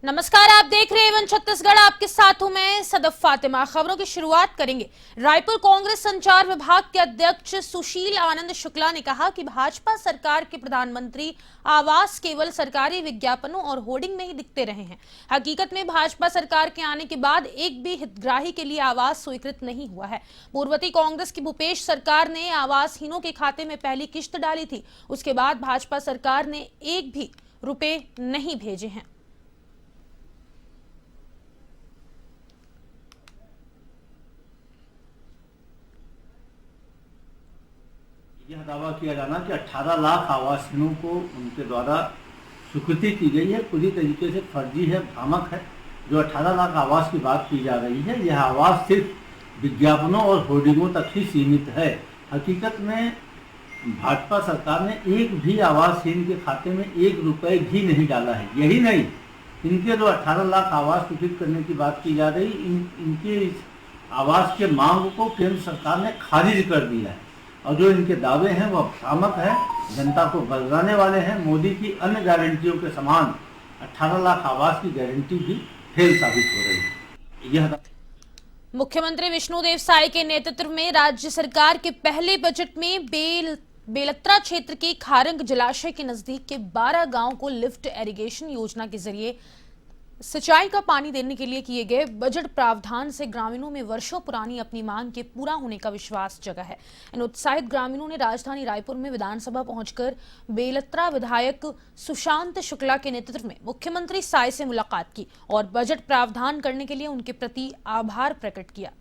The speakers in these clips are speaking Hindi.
नमस्कार, आप देख रहे हैं एवन छत्तीसगढ़। आपके साथ हूं मैं सदफ फातिमा। खबरों की शुरुआत करेंगे। रायपुर कांग्रेस संचार विभाग के अध्यक्ष सुशील आनंद शुक्ला ने कहा कि भाजपा सरकार के प्रधानमंत्री आवास केवल सरकारी विज्ञापनों और होर्डिंग में ही दिखते रहे हैं। हकीकत में भाजपा सरकार के आने के बाद एक भी हितग्राही के लिए आवास स्वीकृत नहीं हुआ है। पूर्ववर्ती कांग्रेस की भूपेश सरकार ने आवासहीनों के खाते में पहली किश्त डाली थी, उसके बाद भाजपा सरकार ने एक भी रुपए नहीं भेजे हैं। यह दावा किया जाना कि 18 लाख आवासहीनों को उनके द्वारा स्वीकृति की गई है पूरी तरीके से फर्जी है, भ्रामक है। जो 18 लाख आवास की बात की जा रही है, यह आवास सिर्फ विज्ञापनों और होर्डिंगों तक ही सीमित है। हकीकत में भाजपा सरकार ने एक भी आवासहीन के खाते में 1 रुपये भी नहीं डाला है। यही नहीं, इनके जो 18 लाख आवास स्वीकृत करने की बात की जा रही, इनके इस आवास के मांग को केंद्र सरकार ने खारिज कर दिया है और जो इनके दावे हैं वह भ्रामक है, जनता को बरगलाने वाले हैं। मोदी की अन्य गारंटियों के समान 18 लाख आवास की गारंटी भी फेल साबित हो रही है। यह मुख्यमंत्री विष्णुदेव साय के नेतृत्व में राज्य सरकार के पहले बजट में बेलत्रा क्षेत्र के खारंग जलाशय के नजदीक के 12 गांवों को लिफ्ट इरिगेशन योजना के जरिए सिंचाई का पानी देने के लिए किए गए बजट प्रावधान से ग्रामीणों में वर्षों पुरानी अपनी मांग के पूरा होने का विश्वास जगा है। इन उत्साहित ग्रामीणों ने राजधानी रायपुर में विधानसभा पहुंचकर बेलत्रा विधायक सुशांत शुक्ला के नेतृत्व में मुख्यमंत्री साय से मुलाकात की और बजट प्रावधान करने के लिए उनके प्रति आभार प्रकट किया।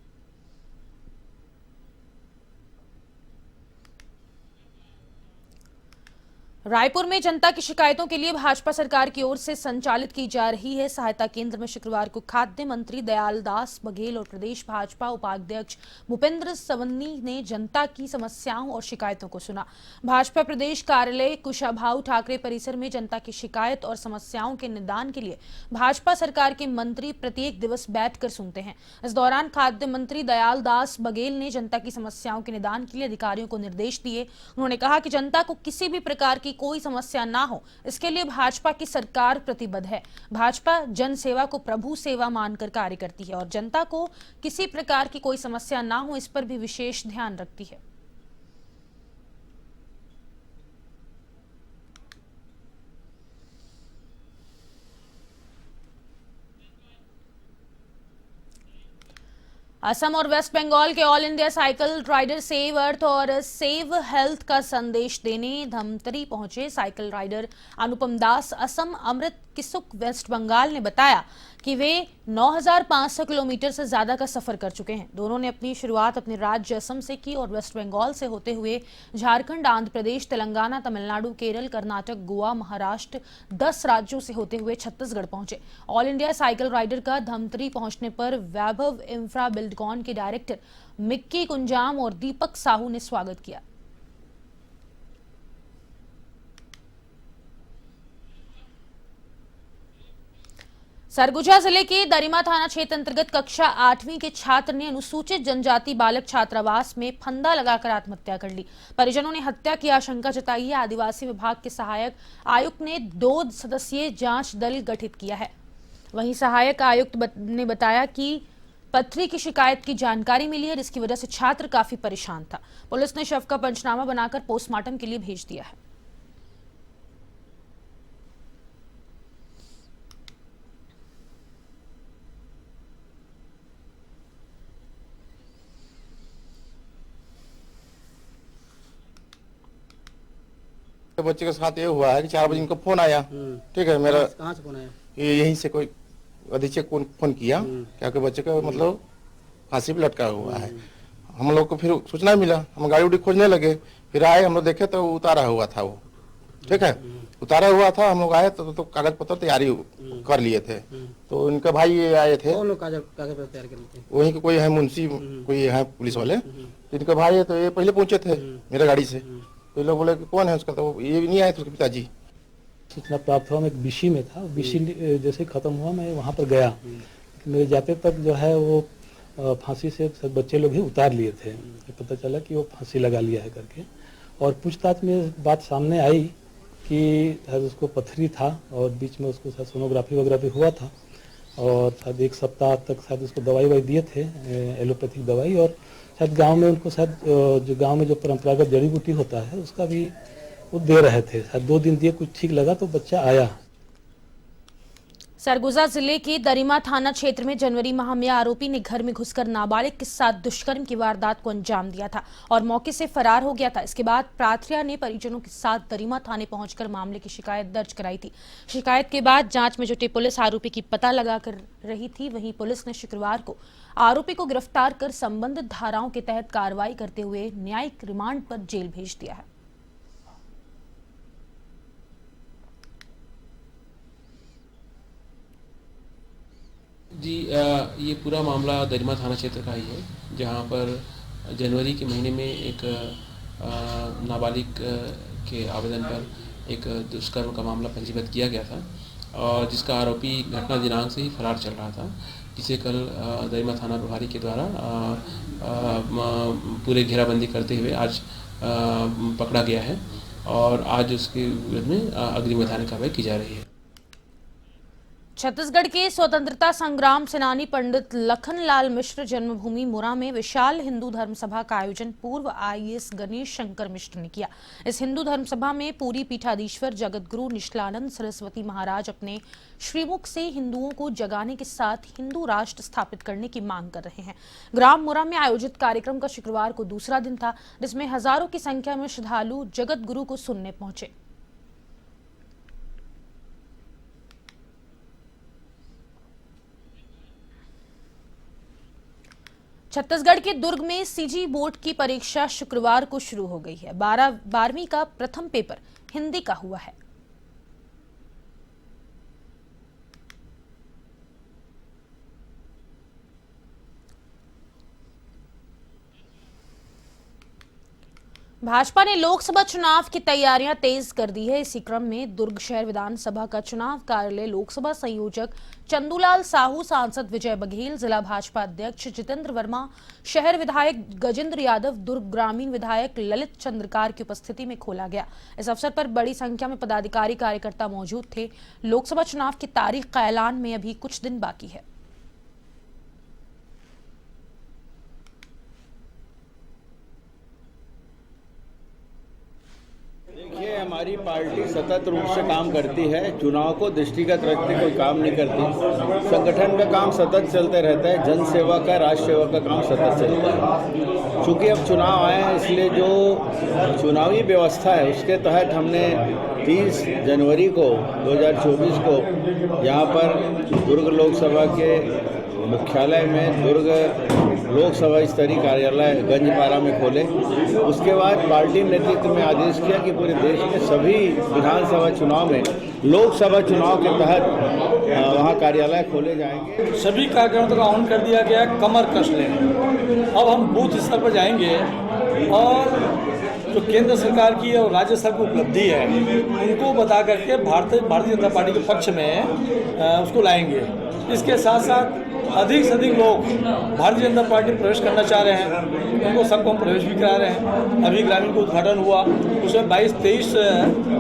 रायपुर में जनता की शिकायतों के लिए भाजपा सरकार की ओर से संचालित की जा रही है सहायता केंद्र में शुक्रवार को खाद्य मंत्री दयाल दास बघेल और प्रदेश भाजपा उपाध्यक्ष भूपेंद्र सवन्नी ने जनता की समस्याओं और शिकायतों को सुना। भाजपा प्रदेश कार्यालय कुशाभाऊ ठाकरे परिसर में जनता की शिकायत और समस्याओं के निदान के लिए भाजपा सरकार के मंत्री प्रत्येक दिवस बैठकर सुनते हैं। इस दौरान खाद्य मंत्री दयाल दास बघेल ने जनता की समस्याओं के निदान के लिए अधिकारियों को निर्देश दिए। उन्होंने कहा कि जनता को किसी भी प्रकार की कोई समस्या ना हो, इसके लिए भाजपा की सरकार प्रतिबद्ध है। भाजपा जन सेवा को प्रभु सेवा मानकर कार्य करती है और जनता को किसी प्रकार की कोई समस्या ना हो, इस पर भी विशेष ध्यान रखती है। असम और वेस्ट बंगाल के all India cycle rider save earth और सेव हेल्थ का संदेश देने धमतरी पहुंचे। साइकिल राइडर अनुपम दास असम, अमृत किसुक वेस्ट बंगाल ने बताया कि वे 9,500 किलोमीटर से ज्यादा का सफर कर चुके हैं। दोनों ने अपनी शुरुआत अपने राज्य असम से की और वेस्ट बंगाल से होते हुए झारखंड, आंध्र प्रदेश, तेलंगाना, तमिलनाडु, केरल, कर्नाटक, गोवा, महाराष्ट्र 10 राज्यों से होते हुए छत्तीसगढ़ पहुंचे। ऑल इंडिया साइकिल राइडर का धमतरी पहुंचने पर वैभव इंफ्रा बिल्डकॉन के डायरेक्टर मिक्की कुंजाम और दीपक साहू ने स्वागत किया। सरगुजा जिले के दरिमा थाना क्षेत्र अंतर्गत कक्षा 8वीं के छात्र ने अनुसूचित जनजाति बालक छात्रावास में फंदा लगाकर आत्महत्या कर ली। परिजनों ने हत्या की आशंका जताई है। आदिवासी विभाग के सहायक आयुक्त ने 2 सदस्यीय जांच दल गठित किया है। वहीं सहायक आयुक्त ने बताया कि पथरी की शिकायत की जानकारी मिली है, जिसकी वजह से छात्र काफी परेशान था। पुलिस ने शव का पंचनामा बनाकर पोस्टमार्टम के लिए भेज दिया है। बच्चे के साथ ये हुआ है कि 4 बजे इनको फोन आया। ठीक है, मेरा कहाँ से फोन आया? यहीं से कोई अधीक्षक को फोन किया क्या कि बच्चे का मतलब फांसी पे लटका हुआ है। हम लोग को फिर सूचना मिला, हम गाड़ी उड़ी खोजने लगे, फिर आए, हम लोग देखे तो उतारा हुआ था वो। ठीक है, उतारा हुआ था। हम लोग आए तो कागज पत्र तैयारी कर लिए थे। तो इनके भाई ये आए थे, कौन लोग कागज पत्र तैयार कर लिए थे? वहीं के कोई है मुंशी, कोई है पुलिस वाले। इनके भाई है तो ये पहले पहुंचे थे मेरे गाड़ी से। तो लोग बोले कि कौन है उसका, तो ये नहीं आए थे उसके पिताजी। सूचना प्राप्त हुआ, मैं एक बीसी में था, बीसी जैसे खत्म हुआ मैं वहाँ पर गया। मेरे जाते तक जो है वो फांसी से सब बच्चे लोग ही उतार लिए थे। पता चला कि वो फांसी लगा लिया है करके। और पूछताछ में बात सामने आई कि शायद उसको पथरी था और बीच में उसको शायद सोनोग्राफी वगैरह भी हुआ था और शायद 1 सप्ताह तक शायद उसको दवाई दिए थे, एलोपैथिक दवाई। और शायद गांव में उनको शायद जो गांव में जो परंपरागत जड़ी बूटी होता है उसका भी वो दे रहे थे। शायद 2 दिन दिए, कुछ ठीक लगा तो बच्चा आया। सरगुजा जिले के दरिमा थाना क्षेत्र में जनवरी माह में आरोपी ने घर में घुसकर नाबालिग के साथ दुष्कर्म की वारदात को अंजाम दिया था और मौके से फरार हो गया था। इसके बाद प्रार्थना ने परिजनों के साथ दरिमा थाने पहुंचकर मामले की शिकायत दर्ज कराई थी। शिकायत के बाद जांच में जुटी पुलिस आरोपी की पता लगा कर रही थी। वहीं पुलिस ने शुक्रवार को आरोपी को गिरफ्तार कर संबंधित धाराओं के तहत कार्रवाई करते हुए न्यायिक रिमांड पर जेल भेज दिया है। जी, ये पूरा मामला दरिमा थाना क्षेत्र का ही है, जहाँ पर जनवरी के महीने में एक नाबालिग के आवेदन पर एक दुष्कर्म का मामला पंजीबद्ध किया गया था और जिसका आरोपी घटना दिनांक से ही फरार चल रहा था, जिसे कल दरिमा थाना प्रभारी के द्वारा पूरे घेराबंदी करते हुए आज पकड़ा गया है और आज उसके विरुद्ध में अग्रिम वैधानिक कार्रवाई की जा रही है। छत्तीसगढ़ के स्वतंत्रता संग्राम सेनानी पंडित लखनलाल मिश्र जन्मभूमि मुरा में विशाल हिंदू धर्म सभा का आयोजन पूर्व आईएएस गणेश शंकर मिश्र ने किया। इस हिंदू धर्म सभा में पूरी पीठाधीश्वर जगतगुरु निश्चलानंद सरस्वती महाराज अपने श्रीमुख से हिंदुओं को जगाने के साथ हिंदू राष्ट्र स्थापित करने की मांग कर रहे हैं। ग्राम मुरा में आयोजित कार्यक्रम का शुक्रवार को दूसरा दिन था, जिसमें हजारों की संख्या में श्रद्धालु जगतगुरु को सुनने पहुंचे। छत्तीसगढ़ के दुर्ग में सीजी बोर्ड की परीक्षा शुक्रवार को शुरू हो गई है। 12वीं का प्रथम पेपर हिंदी का हुआ है। भाजपा ने लोकसभा चुनाव की तैयारियां तेज कर दी है। इसी क्रम में दुर्ग शहर विधानसभा का चुनाव कार्यालय लोकसभा संयोजक चंदूलाल साहू, सांसद विजय बघेल, जिला भाजपा अध्यक्ष जितेंद्र वर्मा, शहर विधायक गजेंद्र यादव, दुर्ग ग्रामीण विधायक ललित चंद्रकार की उपस्थिति में खोला गया। इस अवसर पर बड़ी संख्या में पदाधिकारी कार्यकर्ता मौजूद थे। लोकसभा चुनाव की तारीख का ऐलान में अभी कुछ दिन बाकी है। देखिए, हमारी पार्टी सतत रूप से काम करती है, चुनाव को दृष्टिगत रखते कोई काम नहीं करती। संगठन का काम सतत चलते रहता है, जन सेवा का, राष्ट्र सेवा का काम सतत चलता है। चूँकि अब चुनाव आए हैं, इसलिए जो चुनावी व्यवस्था है उसके तहत हमने 30 जनवरी को 2024 को यहाँ पर दुर्ग लोकसभा के मुख्यालय में दुर्ग लोकसभा स्तरीय कार्यालय गंजपारा में खोले। उसके बाद पार्टी नेतृत्व में आदेश किया कि पूरे देश में सभी विधानसभा चुनाव में लोकसभा चुनाव के तहत वहाँ कार्यालय खोले जाएंगे। सभी कार्यक्रमों का आह्वान कर दिया गया, कमर कस लें। अब हम बूथ स्तर पर जाएंगे और जो केंद्र सरकार की और राज्य सरकार की उपलब्धि है उनको बता करके भारतीय जनता पार्टी के पक्ष में उसको लाएंगे। इसके साथ साथ अधिक से अधिक लोग भारतीय जनता पार्टी प्रवेश करना चाह रहे हैं, उनको सबको हम प्रवेश भी करा रहे हैं। अभी ग्रामीण का उद्घाटन हुआ, उसमें 22-23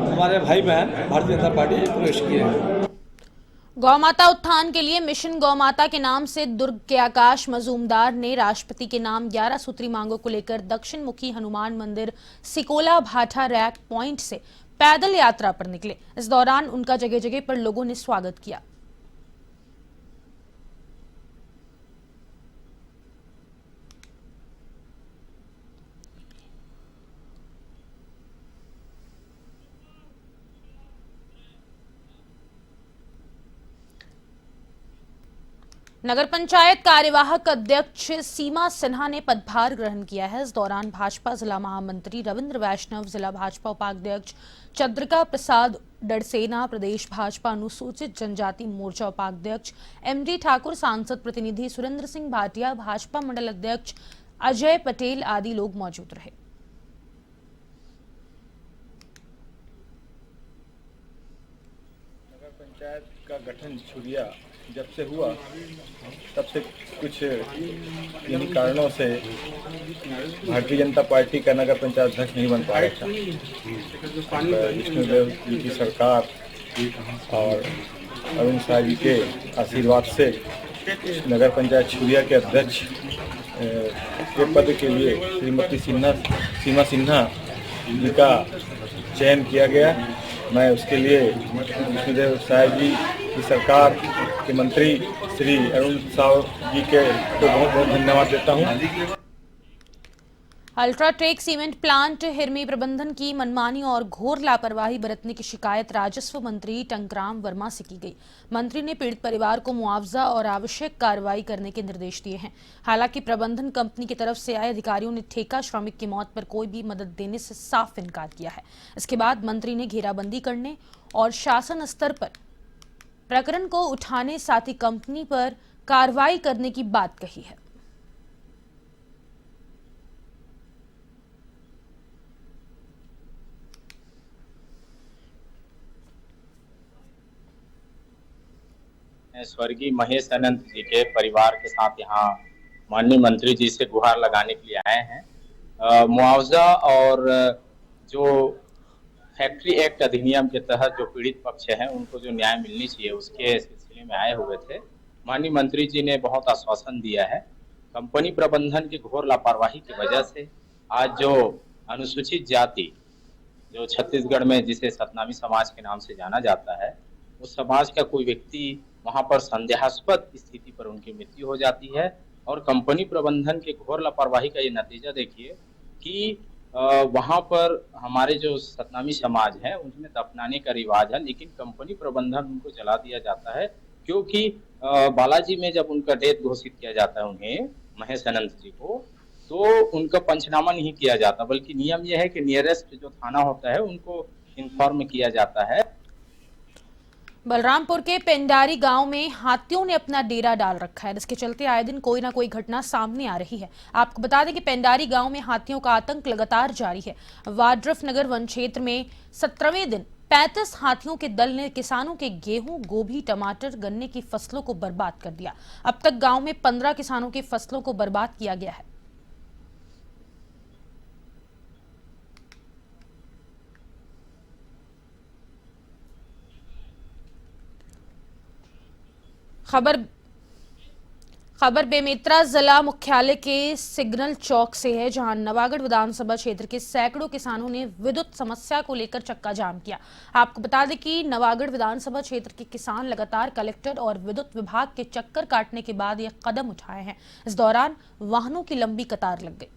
हमारे भाई बहन भारतीय जनता पार्टी प्रवेश किए हैं। गौमाता उत्थान के लिए मिशन गौमाता के नाम से दुर्ग के आकाश मजूमदार ने राष्ट्रपति के नाम 11 सूत्री मांगों को लेकर दक्षिण मुखी हनुमान मंदिर सिकोला भाठा रैक पॉइंट से पैदल यात्रा पर निकले। इस दौरान उनका जगह जगह पर लोगों ने स्वागत किया। नगर पंचायत कार्यवाहक अध्यक्ष सीमा सिन्हा ने पदभार ग्रहण किया है। इस दौरान भाजपा जिला महामंत्री रविंद्र वैष्णव, जिला भाजपा उपाध्यक्ष चंद्रिका प्रसाद डड़सेना, प्रदेश भाजपा अनुसूचित जनजाति मोर्चा उपाध्यक्ष एमडी ठाकुर, सांसद प्रतिनिधि सुरेंद्र सिंह भाटिया, भाजपा मंडल अध्यक्ष अजय पटेल आदि लोग मौजूद रहे। नगर पंचायत का गठन छुरिया जब से हुआ तब से कुछ इन्हीं कारणों से भारतीय जनता पार्टी का नगर पंचायत अध्यक्ष नहीं बन पा रहा था। विष्णुदेव जी की सरकार और अरुण शाह जी के आशीर्वाद से नगर पंचायत छुरिया के अध्यक्ष के पद के लिए श्रीमती सीमा सिन्हा जी का चयन किया गया। मैं उसके लिए विष्णुदेव साय जी की सरकार के मंत्री श्री अरुण साव जी को बहुत बहुत धन्यवाद देता हूँ। अल्ट्राटेक सीमेंट प्लांट हिरमी प्रबंधन की मनमानी और घोर लापरवाही बरतने की शिकायत राजस्व मंत्री टंकराम वर्मा से की गई। मंत्री ने पीड़ित परिवार को मुआवजा और आवश्यक कार्रवाई करने के निर्देश दिए हैं। हालांकि प्रबंधन कंपनी की तरफ से आए अधिकारियों ने ठेका श्रमिक की मौत पर कोई भी मदद देने से साफ इनकार किया है। इसके बाद मंत्री ने घेराबंदी करने और शासन स्तर पर प्रकरण को उठाने साथ ही कंपनी पर कार्रवाई करने की बात कही है। स्वर्गीय महेश अनंत जी के परिवार के साथ यहाँ माननीय मंत्री जी से गुहार लगाने के लिए आए हैं। मुआवजा और जो फैक्ट्री एक्ट अधिनियम के तहत जो पीड़ित पक्ष हैं उनको जो न्याय मिलनी चाहिए उसके सिलसिले में आए हुए थे। माननीय मंत्री जी ने बहुत आश्वासन दिया है। कंपनी प्रबंधन की घोर लापरवाही की वजह से आज जो अनुसूचित जाति जो छत्तीसगढ़ में जिसे सतनामी समाज के नाम से जाना जाता है उस समाज का कोई व्यक्ति वहां पर संदेहास्पद स्थिति पर उनकी मृत्यु हो जाती है और कंपनी प्रबंधन के घोर लापरवाही का ये नतीजा देखिए कि वहां पर हमारे जो सतनामी समाज है उनमें दफनाने का रिवाज है, लेकिन कंपनी प्रबंधन उनको जला दिया जाता है क्योंकि बालाजी में जब उनका डेथ घोषित किया जाता है उन्हें महेश अनंत जी को तो उनका पंचनामा नहीं किया जाता, बल्कि नियम यह है कि नियरेस्ट जो थाना होता है उनको इन्फॉर्म किया जाता है। बलरामपुर के पेंडारी गांव में हाथियों ने अपना डेरा डाल रखा है, जिसके चलते आए दिन कोई ना कोई घटना सामने आ रही है। आपको बता दें कि पेंडारी गांव में हाथियों का आतंक लगातार जारी है। वाड्रफ नगर वन क्षेत्र में 17वें दिन 35 हाथियों के दल ने किसानों के गेहूं, गोभी, टमाटर, गन्ने की फसलों को बर्बाद कर दिया। अब तक गांव में 15 किसानों की फसलों को बर्बाद किया गया है। खबर बेमेतरा जिला मुख्यालय के सिग्नल चौक से है, जहां नवागढ़ विधानसभा क्षेत्र के सैकड़ों किसानों ने विद्युत समस्या को लेकर चक्का जाम किया। आपको बता दें कि नवागढ़ विधानसभा क्षेत्र के किसान लगातार कलेक्टर और विद्युत विभाग के चक्कर काटने के बाद यह कदम उठाए हैं। इस दौरान वाहनों की लंबी कतार लग गई।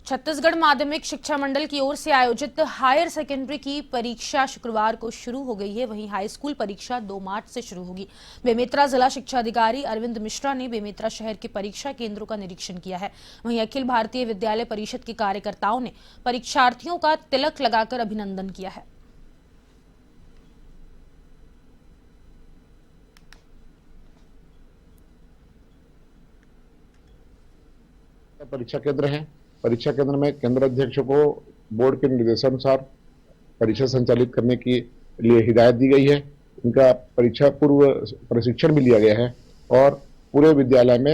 छत्तीसगढ़ माध्यमिक शिक्षा मंडल की ओर से आयोजित हायर सेकेंडरी की परीक्षा शुक्रवार को शुरू हो गई है। वहीं हाई स्कूल परीक्षा 2 मार्च से शुरू होगी। बेमेतरा जिला शिक्षा अधिकारी अरविंद मिश्रा ने बेमेतरा शहर के परीक्षा केंद्रों का निरीक्षण किया है। वहीं अखिल भारतीय विद्यालय परिषद के कार्यकर्ताओं ने परीक्षार्थियों का तिलक लगाकर अभिनंदन किया है। परीक्षा केंद्र है। परीक्षा केंद्र में केंद्र अध्यक्ष को बोर्ड के निर्देशानुसार परीक्षा संचालित करने के लिए हिदायत दी गई है। इनका परीक्षा पूर्व प्रशिक्षण भी लिया गया है और पूरे विद्यालय में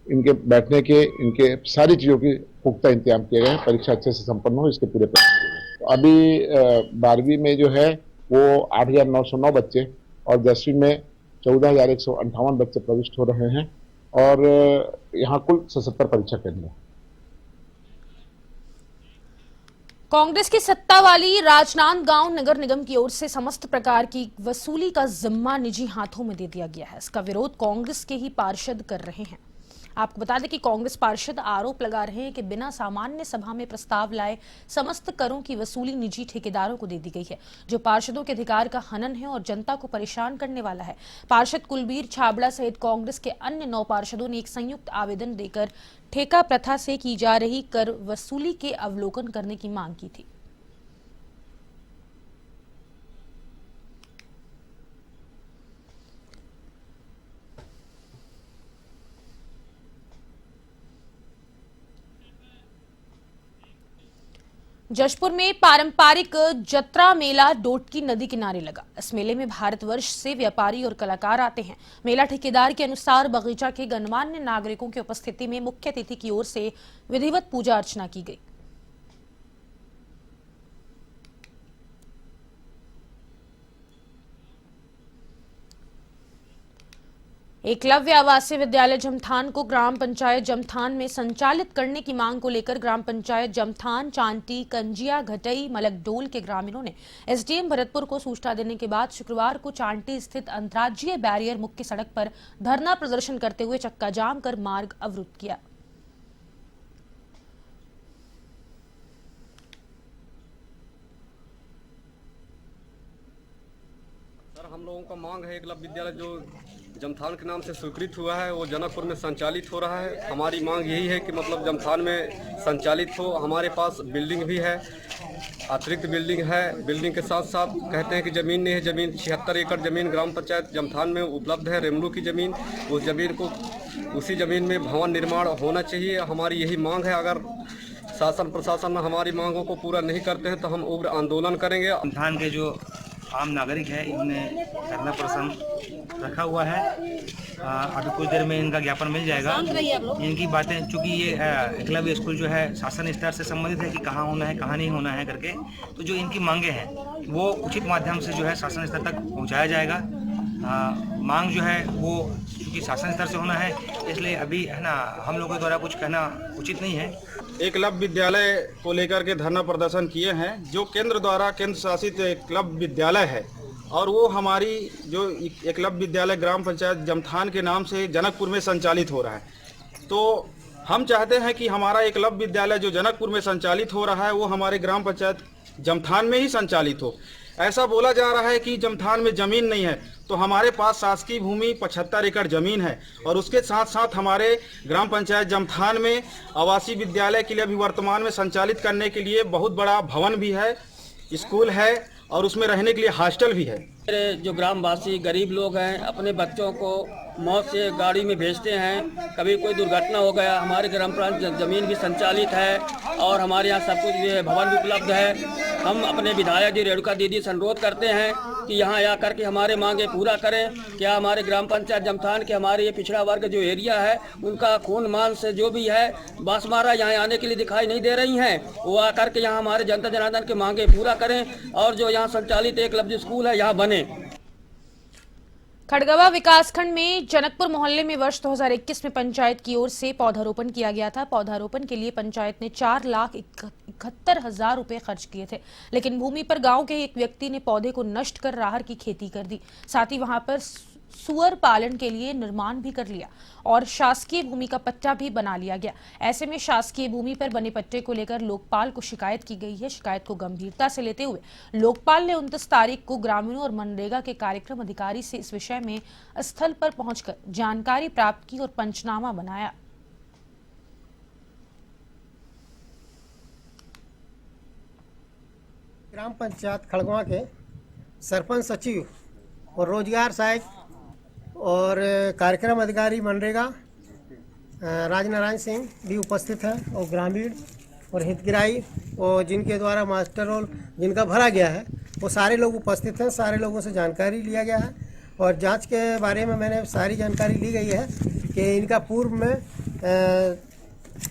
इनके बैठने के, इनके सारी चीज़ों की पुख्ता इंतजाम किया गया है। परीक्षा अच्छे से संपन्न हो इसके पूरे तो अभी 12वीं में जो है वो 8,909 बच्चे और 10वीं में 14,158 बच्चे प्रविष्ट हो रहे हैं और यहाँ कुल 77 परीक्षा केंद्र हैं। कांग्रेस की सत्ता वाली राजनांदगांव नगर निगम की ओर से समस्त प्रकार की वसूली का जिम्मा निजी हाथों में दे दिया गया है। इसका विरोध कांग्रेस के ही पार्षद कर रहे हैं। आपको बता दें कि कांग्रेस पार्षद आरोप लगा रहे हैं कि बिना सामान्य सभा में प्रस्ताव लाए समस्त करों की वसूली निजी ठेकेदारों को दे दी गई है, जो पार्षदों के अधिकार का हनन है और जनता को परेशान करने वाला है। पार्षद कुलबीर छाबड़ा सहित कांग्रेस के अन्य 9 पार्षदों ने एक संयुक्त आवेदन देकर ठेका प्रथा से की जा रही कर वसूली के अवलोकन करने की मांग की थी। जशपुर में पारंपरिक जत्रा मेला डोटकी नदी किनारे लगा। इस मेले में भारतवर्ष से व्यापारी और कलाकार आते हैं। मेला ठेकेदार के अनुसार बगीचा के गणमान्य नागरिकों की उपस्थिति में मुख्य अतिथि की ओर से विधिवत पूजा अर्चना की गई। एकलव्य आवासीय विद्यालय जमथान को ग्राम पंचायत जमथान में संचालित करने की मांग को लेकर ग्राम पंचायत जमथान, चांटी, कंजिया, घटई, मलकडोल के ग्रामीणों ने एसडीएम भरतपुर को सूचना देने के बाद शुक्रवार को चांटी स्थित अंतर्राज्यीय बैरियर मुख्य सड़क पर धरना प्रदर्शन करते हुए चक्का जाम कर मार्ग अवरुद्ध किया। हम लोगों का मांग है एकलव्य विद्यालय जो जमथान के नाम से स्वीकृत हुआ है वो जनकपुर में संचालित हो रहा है। हमारी मांग यही है कि मतलब जमथान में संचालित हो। हमारे पास बिल्डिंग भी है, अतिरिक्त बिल्डिंग है। बिल्डिंग के साथ साथ कहते हैं कि ज़मीन नहीं है। ज़मीन 76 एकड़ ज़मीन ग्राम पंचायत जमथान में उपलब्ध है, रेमलू की ज़मीन। उस ज़मीन को उसी ज़मीन में भवन निर्माण होना चाहिए। हमारी यही मांग है। अगर शासन प्रशासन हमारी मांगों को पूरा नहीं करते हैं तो हम उग्र आंदोलन करेंगे। जमथान के जो आम नागरिक है इन्होंने धरना प्रदर्शन रखा हुआ है। अभी कुछ देर में इनका ज्ञापन मिल जाएगा। इनकी बातें, चूँकि ये एकलव्य स्कूल जो है शासन स्तर से संबंधित है कि कहाँ होना है कहाँ नहीं होना है करके, तो जो इनकी मांगे हैं वो उचित माध्यम से जो है शासन स्तर तक पहुँचाया जाएगा। मांग जो है वो क्योंकि शासन स्तर से होना है, इसलिए अभी है ना हम लोगों के द्वारा कुछ कहना उचित नहीं है। एकलव्य विद्यालय को लेकर के धरना प्रदर्शन किए हैं। जो केंद्र द्वारा केंद्र शासित एकलव्य विद्यालय है और वो हमारी जो एकलव्य विद्यालय ग्राम पंचायत जमथान के नाम से जनकपुर में संचालित हो रहा है, तो हम चाहते हैं कि हमारा एकलव्य विद्यालय जो जनकपुर में संचालित हो रहा है वो हमारे ग्राम पंचायत जमथान में ही संचालित हो। ऐसा बोला जा रहा है कि जमथान में ज़मीन नहीं है, तो हमारे पास शासकीय भूमि 75 एकड़ ज़मीन है और उसके साथ साथ हमारे ग्राम पंचायत जमथान में आवासीय विद्यालय के लिए अभी वर्तमान में संचालित करने के लिए बहुत बड़ा भवन भी है, स्कूल है और उसमें रहने के लिए हॉस्टल भी है। मेरे जो ग्रामवासी गरीब लोग हैं अपने बच्चों को मौत से गाड़ी में भेजते हैं। कभी कोई दुर्घटना हो गया, हमारे ग्राम पंचायत ज़मीन भी संचालित है और हमारे यहाँ सब कुछ भवन भी उपलब्ध है। हम अपने विधायक जी रेणुका दीदी से अनुरोध करते हैं कि यहाँ आकर के हमारे मांगे पूरा करें। क्या हमारे ग्राम पंचायत जमथान के हमारे ये पिछड़ा वर्ग जो एरिया है उनका खून मान से जो भी है बांसमारा यहाँ आने के लिए दिखाई नहीं दे रही हैं, वो आकर के यहाँ हमारे जनता जनार्दन के मांगे पूरा करें और जो यहाँ संचालित एकलव्य स्कूल है यहाँ बने। खड़गवा विकासखंड में जनकपुर मोहल्ले में वर्ष 2021 में पंचायत की ओर से पौधारोपण किया गया था। पौधारोपण के लिए पंचायत ने 4,71,000 रुपए खर्च किए थे, लेकिन भूमि पर गांव के एक व्यक्ति ने पौधे को नष्ट कर राहर की खेती कर दी। साथ ही वहां पर सुअर पालन के लिए निर्माण भी कर लिया और शासकीय भूमि का पट्टा भी बना लिया गया। ऐसे में शासकीय भूमि पर बने पट्टे को लेकर लोकपाल को शिकायत की गई है। शिकायत को गंभीरता से लेते हुए लोकपाल ने 29 तारीख को ग्रामीणों और मनरेगा के कार्यक्रम अधिकारी से इस विषय में स्थल पर पहुंचकर जानकारी प्राप्त की और पंचनामा बनाया। ग्राम पंचायत खड़गवा के सरपंच सचिव और रोजगार सहायक और कार्यक्रम अधिकारी मनरेगा राजनारायण सिंह भी उपस्थित हैं और ग्रामीण और हितग्राही और जिनके द्वारा मास्टर रोल जिनका भरा गया है वो सारे लोग उपस्थित हैं। सारे लोगों से जानकारी लिया गया है और जांच के बारे में मैंने सारी जानकारी ली गई है कि इनका पूर्व में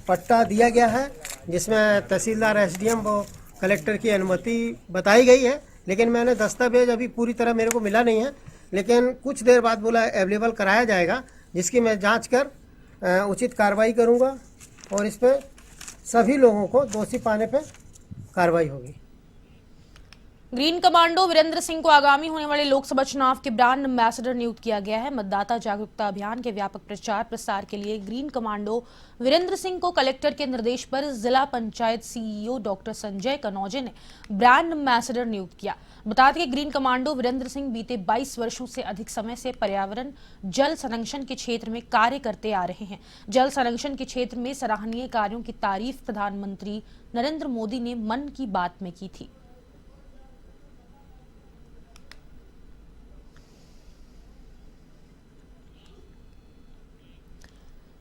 पट्टा दिया गया है जिसमें तहसीलदार एसडीएम व कलेक्टर की अनुमति बताई गई है, लेकिन मैंने दस्तावेज अभी पूरी तरह मेरे को मिला नहीं है, लेकिन कुछ देर बाद बोला अवेलेबल कराया जाएगा, जिसकी मैं जांच कर उचित कार्रवाई करूंगा और इस पर सभी लोगों को दोषी पाने पे कार्रवाई होगी। ग्रीन कमांडो वीरेंद्र सिंह को आगामी होने वाले लोकसभा चुनाव के ब्रांड एम्बेसडर नियुक्त किया गया है। मतदाता जागरूकता अभियान के व्यापक प्रचार प्रसार के लिए ग्रीन कमांडो वीरेंद्र सिंह को कलेक्टर के निर्देश पर जिला पंचायत सीईओ डॉक्टर संजय कनौजे ने ब्रांड एम्बेसडर नियुक्त किया। बता दें कि ग्रीन कमांडो वीरेंद्र सिंह बीते 22 वर्षों से अधिक समय से पर्यावरण जल संरक्षण के क्षेत्र में कार्य करते आ रहे हैं। जल संरक्षण के क्षेत्र में सराहनीय कार्यों की तारीफ प्रधानमंत्री नरेंद्र मोदी ने मन की बात में की थी।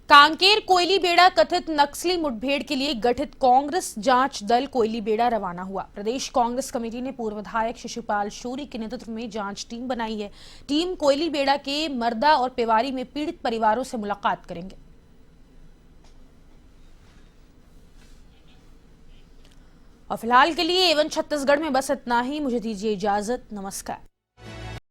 कांकेर कोयलीबेड़ा कथित नक्सली मुठभेड़ के लिए गठित कांग्रेस जांच दल कोयलीबेड़ा रवाना हुआ। प्रदेश कांग्रेस कमेटी ने पूर्व विधायक शिशुपाल शौरी के नेतृत्व में जांच टीम बनाई है। टीम कोयलीबेड़ा के मर्दा और पेवारी में पीड़ित परिवारों से मुलाकात करेंगे। और फिलहाल के लिए A1 छत्तीसगढ़ में बस इतना ही। मुझे दीजिए इजाजत। नमस्कार।